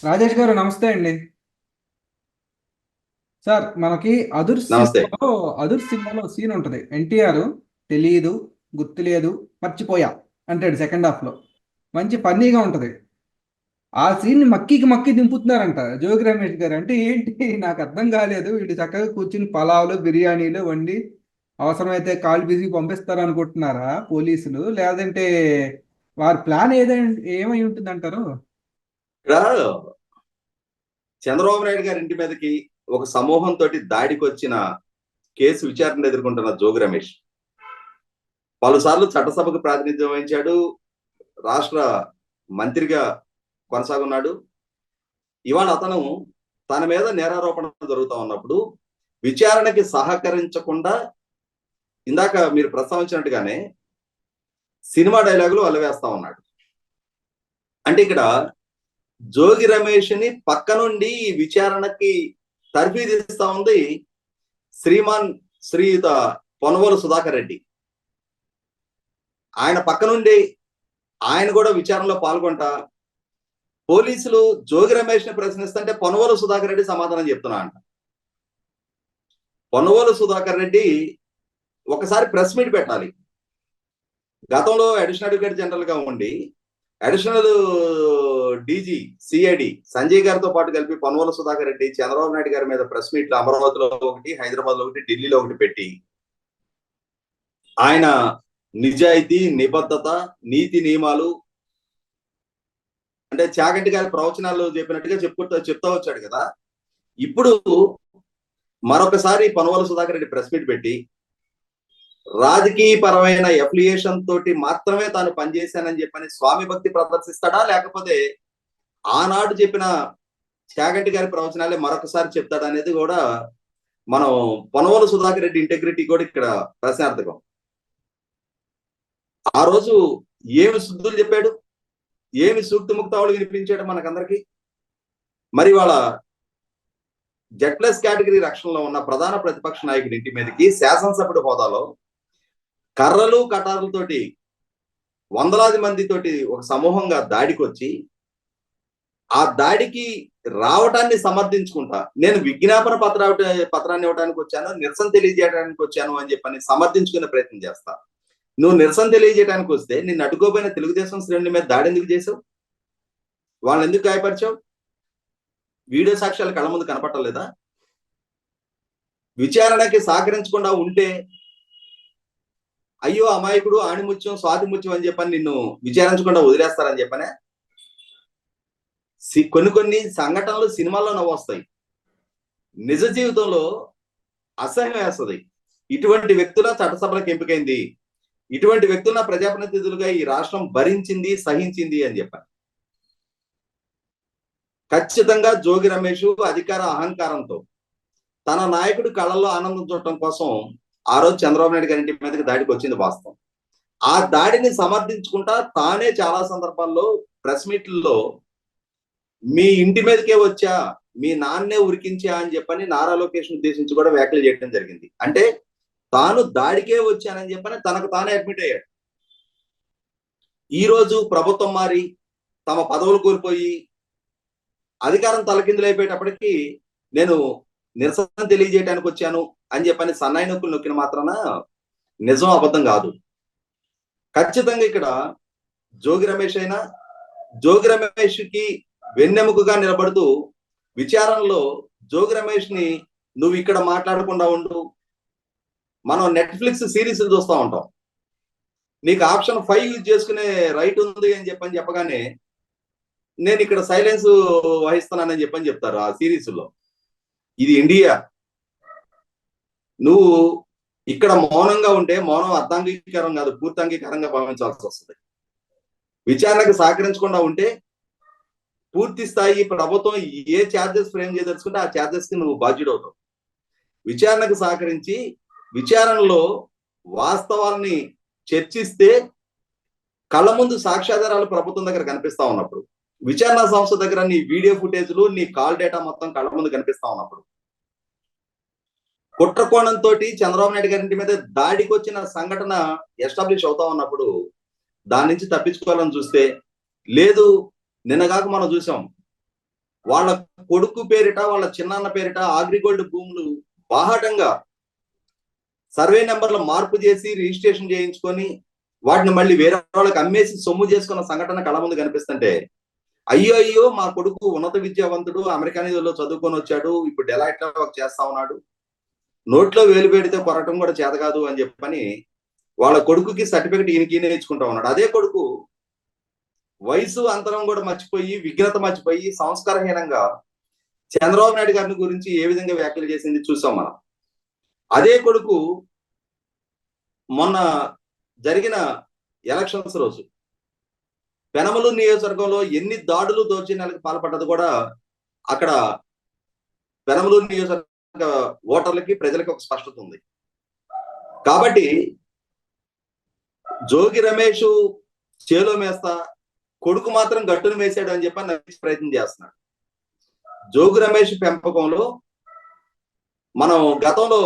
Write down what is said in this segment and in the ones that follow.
రాజేష్ గారు నమస్తే అండి. సార్ మనకి నమస్తే. అదుర్స్ సినిమాలో సీన్ ఉంటుంది. ఎన్టీఆర్ తెలియదు, గుర్తులేదు, మర్చిపోయా అంటాడు సెకండ్ హాఫ్ లో. మంచి ఫన్నీగా ఉంటది. ఆ సీన్ ని మక్కికి మక్కి దింపుతున్నారంట జోగి రమేష్ గారు. అంటే ఏంటి నాకు అర్థం కాలేదు. వీడు చక్కగా కూర్చుని పలావులు బిర్యానీలు వండి అవసరమైతే కాల్ బిజీ పంపిస్తారు అనుకుంటున్నారా పోలీసులు, లేదంటే వారి ప్లాన్ ఏమై ఉంటుంది అంటారు? ఇక్కడ చంద్రబాబు నాయుడు గారి ఇంటి మీదకి ఒక సమూహంతో దాడికి వచ్చిన కేసు విచారణ ఎదుర్కొంటున్న జోగి రమేష్ పలుసార్లు చట్టసభకు ప్రాతినిధ్యం వహించాడు. రాష్ట్ర మంత్రిగా కొనసాగున్నాడు. ఇవాళ అతను తన మీద నేరారోపణ జరుగుతూ ఉన్నప్పుడు విచారణకి సహకరించకుండా ఇందాక మీరు ప్రస్తావించినట్టుగానే సినిమా డైలాగులు అల్లవేస్తా ఉన్నాడు. అంటే ఇక్కడ జోగి రమేష్ ని పక్క నుండి ఈ విచారణకి తర్ఫీదిస్తా ఉంది శ్రీమాన్ శ్రీయుత పొన్నవోలు సుధాకర్ రెడ్డి. ఆయన పక్క నుండి ఆయన కూడా విచారణలో పాల్గొంటా పోలీసులు జోగి రమేష్ ని ప్రశ్నిస్తుంటే పొన్నవోలు సుధాకర్ రెడ్డి సమాధానం చెప్తున్నా అంట. పొన్నవోలు సుధాకర్ రెడ్డి ఒకసారి ప్రెస్ మీట్ పెట్టాలి. గతంలో అడిషనల్ అడ్వకేట్ జనరల్ గా ఉండి అడిషనల్ డీజీ సిఐడి సంజయ్ గారితో పాటు కలిపి పొన్నవోలు సుధాకర్ రెడ్డి చంద్రబాబు నాయుడు గారి మీద ప్రెస్ మీట్లు అమరావతిలో ఒకటి, హైదరాబాద్ లో ఒకటి, ఢిల్లీలో ఒకటి పెట్టి ఆయన నిజాయితీ, నిబద్ధత, నీతి నియమాలు అంటే చాగంటి గారి ప్రవచనాలు చెప్పినట్టుగా చెప్తా వచ్చాడు కదా. ఇప్పుడు మరొకసారి పొన్నవోలు సుధాకర్ రెడ్డి ప్రెస్ మీట్ పెట్టి రాజకీయ పరమైన ఎఫిలియేషన్ తోటి మాత్రమే తాను పనిచేశానని చెప్పని స్వామి భక్తి ప్రదర్శిస్తాడా, లేకపోతే ఆనాడు చెప్పిన చాగంటి గారి ప్రవచనాలే మరొకసారి చెప్తాడా అనేది కూడా మనం పొన్నవోలు సుధాకర్ రెడ్డి ఇంటెగ్రిటీ కూడా ఇక్కడ ప్రశ్నార్థకం. ఆ రోజు ఏమి శుద్ధులు చెప్పాడు, ఏమి సూక్తి ముక్తావళి వినిపించాడు మనకందరికి. మరి వాళ్ళ జెడ్ ప్లస్ కేటగిరీ రక్షణలో ఉన్న ప్రధాన ప్రతిపక్ష నాయకుడి ఇంటి మీదకి శాసనసభ్యుడి హోదాలో కర్రలు కటారులతోటి వందలాది మందితోటి ఒక సమూహంగా దాడికి వచ్చి ఆ దాడికి రావటాన్ని సమర్థించుకుంటా నేను విజ్ఞాపన పత్రాన్ని ఇవ్వడానికి వచ్చాను, నిరసన తెలియజేయడానికి వచ్చాను అని చెప్పని సమర్థించుకునే ప్రయత్నం చేస్తా. నువ్వు నిరసన తెలియజేయడానికి వస్తే నిన్ను అడ్డుకోపోయిన తెలుగుదేశం శ్రేణుల మీద దాడి ఎందుకు చేసావు? వాళ్ళని ఎందుకు గాయపరిచావు? వీడియో సాక్ష్యాలు కళ్ళ ముందు కనపట్టలేదా? విచారణకి సహకరించకుండా ఉంటే అయ్యో అమాయకుడు, ఆణిముత్యం, స్వాతి ముత్యం అని చెప్పని నిన్ను విచారించకుండా వదిలేస్తారని చెప్పనే. కొన్ని సంఘటనలు సినిమాల్లో నవ్వొస్తాయి, నిజ జీవితంలో అసహ్యం వేస్తుంది. ఇటువంటి వ్యక్తుల చట్టసభలకు ఎంపికైంది, ఇటువంటి వ్యక్తుల ప్రజాప్రతినిధులుగా ఈ రాష్ట్రం భరించింది, సహించింది అని చెప్పారు. ఖచ్చితంగా జోగి రమేష్ అధికార అహంకారంతో తన నాయకుడి కళ్ళల్లో ఆనందం చూడటం కోసం ఆ రోజు చంద్రబాబు నాయుడు గారి ఇంటి మీదకి దాడికి వచ్చింది వాస్తవం. ఆ దాడిని సమర్థించుకుంటా తానే చాలా సందర్భాల్లో ప్రెస్ మీట్లలో మీ ఇంటి మీదకే వచ్చా, మీ నాన్నే ఉరికించా అని చెప్పని నారా లోకేష్ ఉద్దేశించి కూడా వ్యాఖ్యలు చేయడం జరిగింది. అంటే తాను దాడికే వచ్చానని చెప్పని తనకు తానే అడ్మిట్ అయ్యాడు. ఈ రోజు ప్రభుత్వం మారి తమ పదవులు కోల్పోయి అధికారం తలకిందులైపోయేటప్పటికీ నేను నిరసన తెలియజేయడానికి వచ్చాను అని చెప్పని సన్నాయి నొక్కులు నొక్కిన మాత్రాన నిజం అబద్ధం కాదు. ఖచ్చితంగా ఇక్కడ జోగి రమేష్ అయినా జోగి రమేష్ కి వెన్నెముకగా నిలబడుతూ విచారణలో జోగి రమేష్ ని నువ్వు ఇక్కడ మాట్లాడకుండా ఉండు, మనం నెట్ఫ్లిక్స్ సిరీస్లు చూస్తూ ఉంటాం, నీకు ఆప్షన్ 5 యూజ్ చేసుకునే రైట్ ఉంది అని చెప్పగానే నేను ఇక్కడ సైలెన్స్ వహిస్తున్నానని చెప్పని చెప్తారు ఆ సిరీస్లో. ఇది ఇండియా. నువ్వు ఇక్కడ మౌనంగా ఉంటే మౌనం అర్ధాంగీకారం కాదు, పూర్తి అంగీకారంగా భావించాల్సి వస్తుంది. విచారణకు సహకరించకుండా ఉంటే పూర్తి స్థాయి ప్రభుత్వం ఏ ఛార్జెస్ ఫ్రేమ్ చేయదలుచుకుంటే ఆ ఛార్జెస్ కి నువ్వు బాధ్యుడవుతావు. విచారణకు సహకరించి విచారణలో వాస్తవాలని చర్చిస్తే కళ్ళ ముందు సాక్ష్యాధారాలు ప్రభుత్వం దగ్గర కనిపిస్తా ఉన్నప్పుడు, విచారణ సంస్థ దగ్గర నీ వీడియో ఫుటేజ్లు, నీ కాల్ డేటా మొత్తం కళ్ళ ముందు కనిపిస్తా ఉన్నప్పుడు, కుట్రకోణంతో చంద్రబాబు నాయుడు గారి ఇంటి మీద దాడికి వచ్చిన సంఘటన ఎస్టాబ్లిష్ అవుతా ఉన్నప్పుడు దాని నుంచి తప్పించుకోవాలని చూస్తే లేదు. నిన్నగాక మనం చూసాం వాళ్ళ కొడుకు పేరిట వాళ్ళ చిన్నాన్న పేరిట అగ్రిగోల్డ్ భూములు బాహాటంగా సర్వే నెంబర్ల మార్పు చేసి రిజిస్ట్రేషన్ చేయించుకొని వాటిని మళ్ళీ వేరే వాళ్ళకి అమ్మేసి సొమ్ము చేసుకున్న సంఘటన కళ ముందు కనిపిస్తుంటే అయ్యో అయ్యో మా కొడుకు ఉన్నత విద్యావంతుడు అమెరికాలో చదువుకొని వచ్చాడు, ఇప్పుడు డెలాయిట్ లో వర్క్ చేస్తా ఉన్నాడు, నోట్లో వేలు పెడితే కొరటం కూడా చేత కాదు అని చెప్పని వాళ్ళ కొడుకుకి సర్టిఫికెట్ ఈయనకి ఇచ్చుకుంటా ఉన్నాడు. అదే కొడుకు వయసు అంతరం కూడా మర్చిపోయి విఘ్నత మర్చిపోయి సంస్కారహీనంగా చంద్రబాబు నాయుడు గారిని గురించి ఏ విధంగా వ్యాఖ్యలు చేసింది చూసాం మనం. అదే కొడుకు మొన్న జరిగిన ఎలక్షన్స్ రోజు పెనమలూరు నియోజకవర్గంలో ఎన్ని దాడులు దౌర్జన్యాలకు పాల్పడ్డది కూడా అక్కడ పెనమలూరు నియోజకవర్గ ఓటర్లకి ప్రజలకి ఒక స్పష్టత ఉంది. కాబట్టి జోగి రమేష్ చేలో మేస్తా, కొడుకు మాత్రం గట్టును వేసాడు అని చెప్పని నమ్మించే ప్రయత్నం చేస్తున్నాడు. జోగి రమేష్ పెంపకంలో మనం గతంలో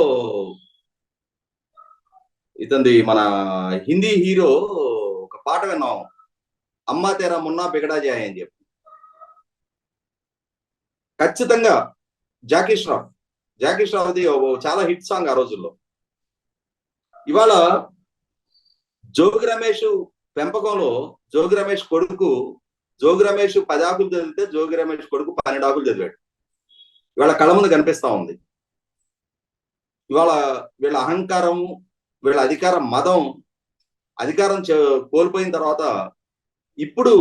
ఇతంది మన హిందీ హీరో ఒక పాట విన్నాం, అమ్మా తేరా మున్నా బిగడా జాయ్ అని చెప్పి. ఖచ్చితంగా జాకీ ష్రాఫ్ది చాలా హిట్ సాంగ్ ఆ రోజుల్లో. ఇవాళ జోగి రమేష్ పెంపకంలో జోగి రమేష్ కొడుకు, జోగి రమేష్ 10 ఆకులు చదివితే జోగి రమేష్ కొడుకు 12 ఆకులు చదివాడు. ఇవాళ కళ్ళ ముందు కనిపిస్తా ఉంది. ఇవాళ వీళ్ళ అహంకారం, వీళ్ళ అధికార మదం, అధికారం కోల్పోయిన తర్వాత ఇప్పుడు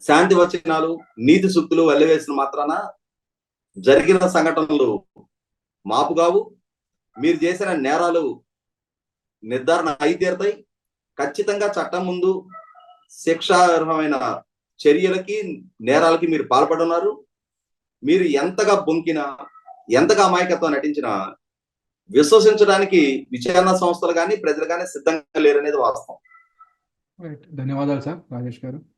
శాంతి వచనాలు నీతి సూక్తులు వల్లవేసిన మాత్రాన జరిగిన సంఘటనలు మాపు కావు. మీరు చేసిన నేరాలు నిర్ధారణ అయి తీరుతాయి. ఖచ్చితంగా చట్టం ముందు శిక్షార్హమైన చర్యలకి నేరాలకి మీరు పాల్పడున్నారు. మీరు ఎంతగా బొంకినా, ఎంతగా అమాయకత్వం నటించినా విశ్వసించడానికి విచారణ సంస్థలు కానీ ప్రజలు కానీ సిద్ధంగా లేరనేది వాస్తవం. ధన్యవాదాలు సార్ రాజేష్ గారు.